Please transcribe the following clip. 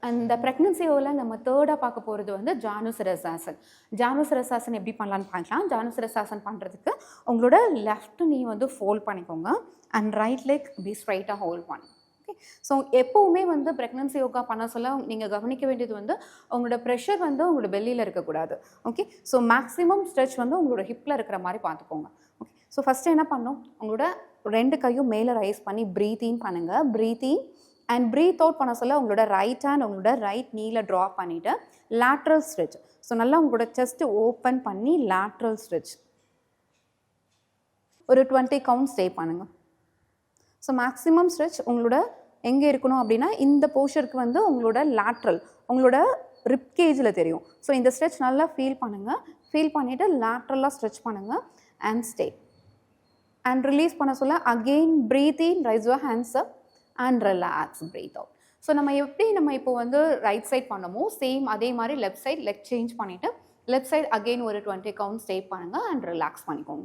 அந்த ப்ரெக்னன்சியோவில் நம்ம தேர்டாக பார்க்க போகிறது வந்து ஜானுசிரசாசன். ஜானுசிரசாசன் எப்படி பண்ணலான்னு பார்க்கலாம். ஜானுசிரசாசன் பண்ணுறதுக்கு உங்களோட லெஃப்ட் நீ வந்து ஃபோல்ட் பண்ணிக்கோங்க அண்ட் ரைட் லெக் இப்படி ஸ்ட்ரைட்டாக ஹோல்ட் பண்ணுங்க. ஓகே, ஸோ எப்போவுமே வந்து ப்ரெக்னன்சி யோகா பண்ண சொல்ல நீங்கள் கவனிக்க வேண்டியது வந்து உங்களோட ப்ரெஷர் வந்து உங்களோட பெல்லியில் இருக்கக்கூடாது. ஓகே, ஸோ மேக்ஸிமம் ஸ்ட்ரெச் வந்து உங்களோட ஹிப்பில் இருக்கிற மாதிரி பார்த்துக்கோங்க. ஓகே, ஸோ ஃபஸ்ட்டு என்ன பண்ணணும், உங்களோட 2 கையும் மேலே ரைஸ் பண்ணி ப்ரீத் இன் பண்ணுங்கள். Breathe in and breathe out பண்ண சொல்ல உங்களோட ரைட் ஹேண்ட் உங்களோட ரைட் நீல ட்ராப் பண்ணிவிட்டு லேட்ரல் ஸ்ட்ரெச். ஸோ நல்லா உங்களோட செஸ்ட்டு ஓப்பன் பண்ணி லேட்ரல் ஸ்ட்ரெச் ஒரு 20 கவுண்ட் ஸ்டே பண்ணுங்கள். ஸோ மேக்ஸிமம் ஸ்ட்ரெச் உங்களோட எங்கே இருக்கணும் அப்படின்னா இந்த போர்ஷனுக்கு வந்து உங்களோட லேட்ரல் உங்களோட ரிப் கேஜில் தெரியும். ஸோ இந்த ஸ்ட்ரெச் நல்லா ஃபீல் பண்ணுங்கள். ஃபீல் பண்ணிவிட்டு லேட்ரலாக ஸ்ட்ரெச் பண்ணுங்கள் அண்ட் ஸ்டே அண்ட் ரிலீஸ் பண்ண சொல்ல again breathe in, raise your hands up and relax, breathe out. So நம்ம இப்போ வந்து ரைட் சைட் பண்ணமோ சேம் அதே மாதிரி லெஃப்ட் சைட் லெக் சேஞ்ச் பண்ணிவிட்டு லெஃப்ட் சைட் அகெயின் ஒரு 20 கவுண்ட் ஸ்டே பண்ணுங்கள் அண்ட் ரிலாக்ஸ் பண்ணிக்கோங்க.